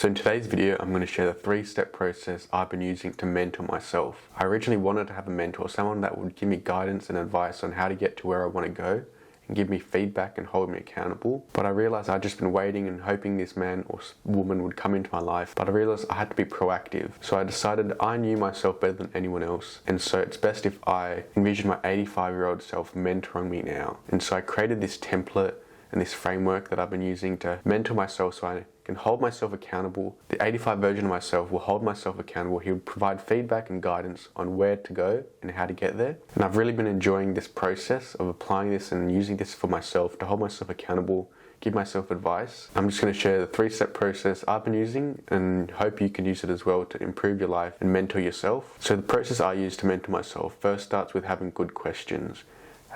So in today's video, I'm going to share the 3-step process I've been using to mentor myself. I originally wanted to have a mentor, someone that would give me guidance and advice on how to get to where I want to go and give me feedback and hold me accountable. But I realized I'd just been waiting and hoping this man or woman would come into my life. But I realized I had to be proactive. So I decided I knew myself better than anyone else. And so it's best if I envision my 85-year-old self mentoring me now. And so I created this template and this framework that I've been using to mentor myself so I can hold myself accountable. The 85 version of myself will hold myself accountable. He will provide feedback and guidance on where to go and how to get there. And I've really been enjoying this process of applying this and using this for myself to hold myself accountable, give myself advice. I'm just going to share the 3-step process I've been using and hope you can use it as well to improve your life and mentor yourself. So the process I use to mentor myself first starts with having good questions.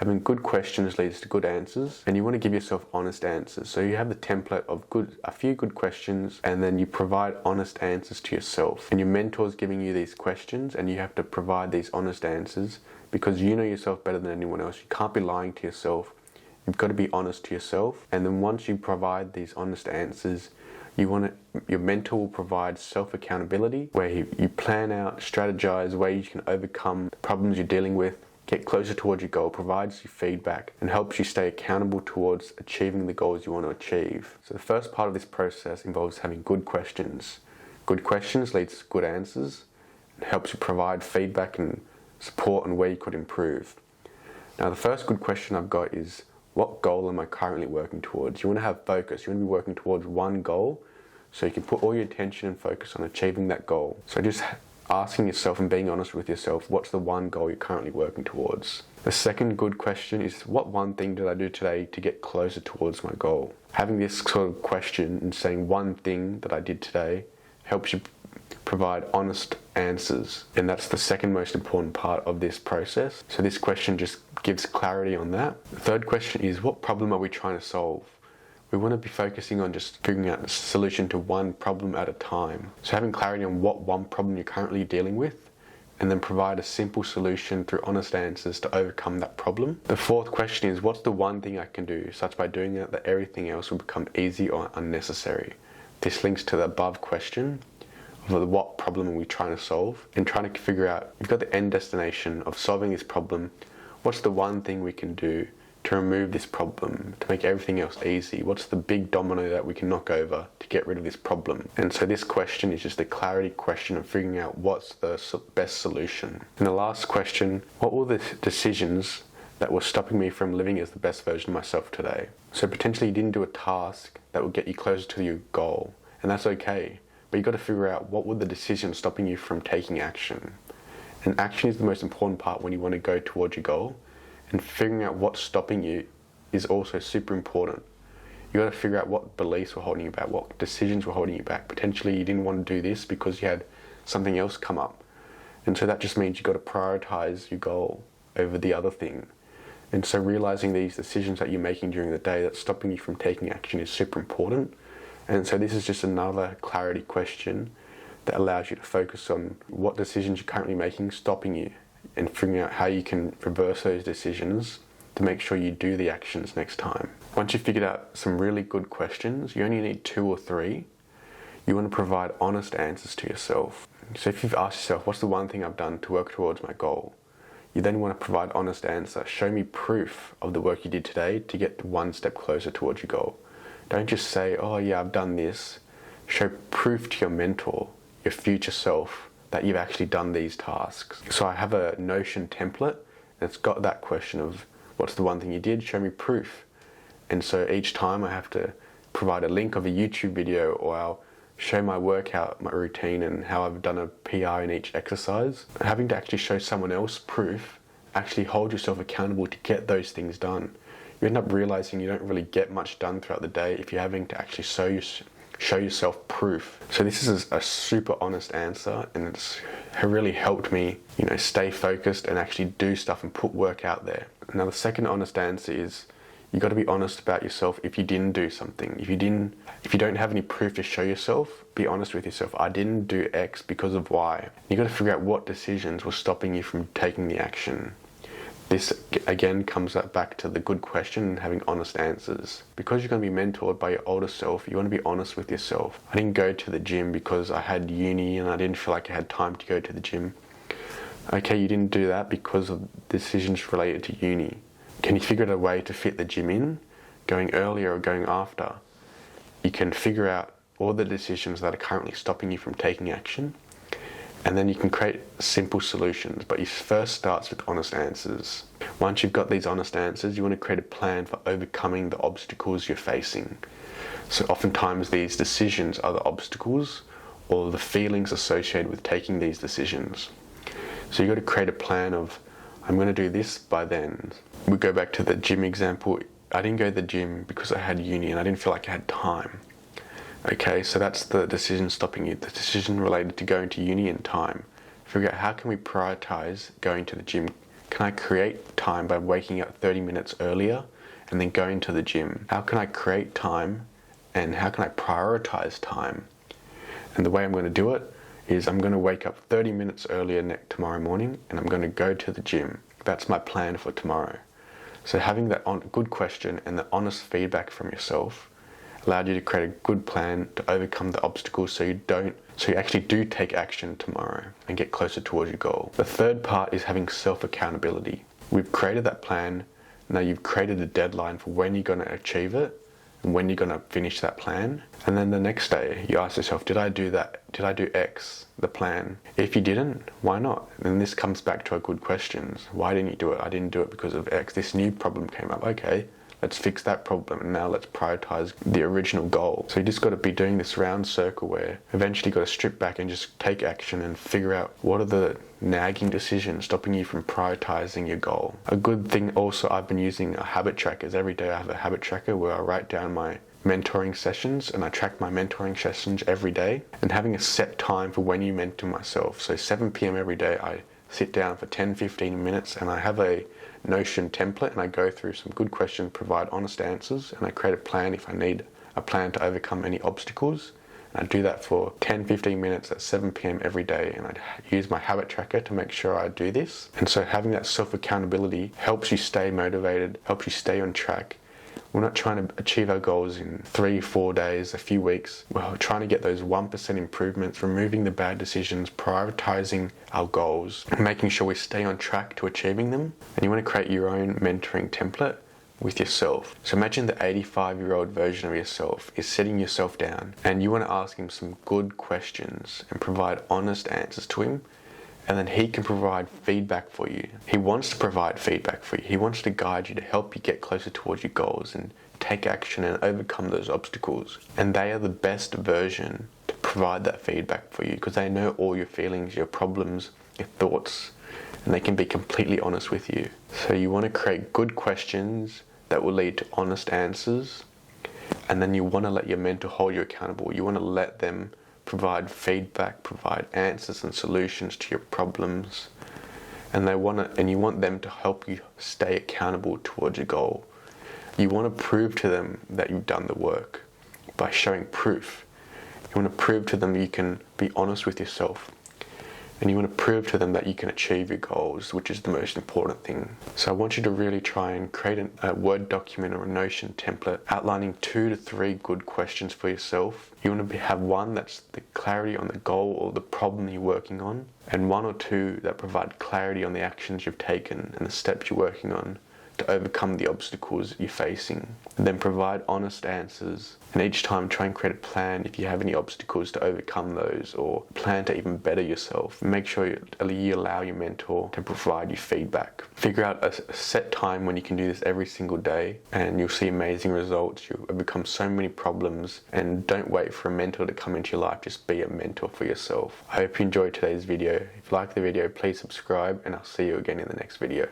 Having good questions leads to good answers, and you want to give yourself honest answers. So you have the template of a few good questions, and then you provide honest answers to yourself. And your mentor's giving you these questions, and you have to provide these honest answers because you know yourself better than anyone else. You can't be lying to yourself. You've got to be honest to yourself. And then once you provide these honest answers, your mentor will provide self-accountability, where you plan out, strategize ways you can overcome the problems you're dealing with, get closer towards your goal, provides you feedback, and helps you stay accountable towards achieving the goals you want to achieve. So the first part of this process involves having good questions. Good questions leads to good answers and helps you provide feedback and support on where you could improve. Now the first good question I've got is, what goal am I currently working towards? You want to have focus. You want to be working towards one goal so you can put all your attention and focus on achieving that goal. So just asking yourself and being honest with yourself, what's the one goal you're currently working towards? The second good question is, what one thing did I do today to get closer towards my goal? Having this sort of question and saying one thing that I did today helps you provide honest answers. And that's the second most important part of this process. So this question just gives clarity on that. The third question is, what problem are we trying to solve? We want to be focusing on just figuring out a solution to one problem at a time. So having clarity on what one problem you're currently dealing with, and then provide a simple solution through honest answers to overcome that problem. The fourth question is, what's the one thing I can do, such by doing that everything else will become easy or unnecessary? This links to the above question of what problem are we trying to solve, and trying to figure out, you've got the end destination of solving this problem, what's the one thing we can do to remove this problem, to make everything else easy? What's the big domino that we can knock over to get rid of this problem? And so this question is just a clarity question of figuring out what's the best solution. And the last question, what were the decisions that were stopping me from living as the best version of myself today? So potentially you didn't do a task that will get you closer to your goal, and that's okay. But you've got to figure out what were the decisions stopping you from taking action. And action is the most important part when you want to go towards your goal. And figuring out what's stopping you is also super important. You got to figure out what beliefs were holding you back, what decisions were holding you back. Potentially you didn't want to do this because you had something else come up. And so that just means you got to prioritize your goal over the other thing. And so realizing these decisions that you're making during the day that's stopping you from taking action is super important. And so this is just another clarity question that allows you to focus on what decisions you're currently making stopping you, and figuring out how you can reverse those decisions to make sure you do the actions next time. Once you've figured out some really good questions, you only need 2 or 3. You want to provide honest answers to yourself. So if you've asked yourself, what's the one thing I've done to work towards my goal? You then want to provide honest answer. Show me proof of the work you did today to get one step closer towards your goal. Don't just say, oh yeah, I've done this. Show proof to your mentor, your future self, that you've actually done these tasks. So I have a Notion template, and it's got that question of, what's the one thing you did? Show me proof. And so each time I have to provide a link of a YouTube video, or I'll show my workout, my routine, and how I've done a PR in each exercise. Having to actually show someone else proof, actually hold yourself accountable to get those things done. You end up realizing you don't really get much done throughout the day if you're having to actually show yourself proof. So this is a super honest answer, and it's really helped me, stay focused and actually do stuff and put work out there. Now the second honest answer is, you got to be honest about yourself if you didn't do something. If you don't have any proof to show yourself, be honest with yourself. I didn't do X because of Y. You got to figure out what decisions were stopping you from taking the action. This again comes back to the good question and having honest answers. Because you're going to be mentored by your older self, you want to be honest with yourself. I didn't go to the gym because I had uni and I didn't feel like I had time to go to the gym. Okay, you didn't do that because of decisions related to uni. Can you figure out a way to fit the gym in, going earlier or going after? You can figure out all the decisions that are currently stopping you from taking action, and then you can create simple solutions, but it first starts with honest answers. Once you've got these honest answers, you want to create a plan for overcoming the obstacles you're facing. So oftentimes these decisions are the obstacles or the feelings associated with taking these decisions. So you've got to create a plan of, I'm going to do this by then. We go back to the gym example. I didn't go to the gym because I had uni and I didn't feel like I had time. Okay, so that's the decision stopping you. The decision related to going to uni and time. Figure out how can we prioritize going to the gym. Can I create time by waking up 30 minutes earlier and then going to the gym? How can I create time and how can I prioritize time? And the way I'm going to do it is I'm going to wake up 30 minutes earlier tomorrow morning and I'm going to go to the gym. That's my plan for tomorrow. So having that good question and the honest feedback from yourself allowed you to create a good plan to overcome the obstacles so you actually do take action tomorrow and get closer towards your goal. The third part is having self-accountability. We've created that plan. Now you've created a deadline for when you're going to achieve it and when you're going to finish that plan. And then the next day you ask yourself, did I do that? Did I do X, the plan? If you didn't, why not? And this comes back to our good questions. Why didn't you do it? I didn't do it because of X. This new problem came up. Okay, let's fix that problem and now let's prioritize the original goal. So you just got to be doing this round circle where eventually you got to strip back and just take action and figure out what are the nagging decisions stopping you from prioritizing your goal. A good thing also, I've been using a habit trackers. Every day I have a habit tracker where I write down my mentoring sessions and I track my mentoring sessions every day, and having a set time for when you mentor myself. So 7 p.m. every day I sit down for 10-15 minutes and I have a Notion template and I go through some good questions, provide honest answers, and I create a plan if I need a plan to overcome any obstacles. And I do that for 10-15 minutes at 7 p.m. every day, and I use my habit tracker to make sure I do this. And so having that self-accountability helps you stay motivated, helps you stay on track. We're not trying to achieve our goals in 3-4 days, a few weeks. We're trying to get those 1% improvements, removing the bad decisions, prioritizing our goals, and making sure we stay on track to achieving them. And you want to create your own mentoring template with yourself. So imagine the 85-year-old version of yourself is sitting yourself down and you want to ask him some good questions and provide honest answers to him. And then he can provide feedback for you. He wants to provide feedback for you. He wants to guide you to help you get closer towards your goals and take action and overcome those obstacles. And they are the best version to provide that feedback for you because they know all your feelings, your problems, your thoughts, and they can be completely honest with you. So you want to create good questions that will lead to honest answers, and then you want to let your mentor hold you accountable. You want to let them provide feedback, provide answers and solutions to your problems, and you want them to help you stay accountable towards your goal. You want to prove to them that you've done the work by showing proof. You want to prove to them you can be honest with yourself, and you want to prove to them that you can achieve your goals, which is the most important thing. So I want you to really try and create a Word document or a Notion template outlining 2 to 3 good questions for yourself. You want to have one that's the clarity on the goal or the problem you're working on, and 1 or 2 that provide clarity on the actions you've taken and the steps you're working on to overcome the obstacles you're facing. And then provide honest answers, and each time try and create a plan if you have any obstacles to overcome those, or plan to even better yourself. Make sure you allow your mentor to provide you feedback. Figure out a set time when you can do this every single day, and you'll see amazing results. You'll overcome so many problems, and don't wait for a mentor to come into your life. Just be a mentor for yourself. I hope you enjoyed today's video. If you like the video, please subscribe, and I'll see you again in the next video.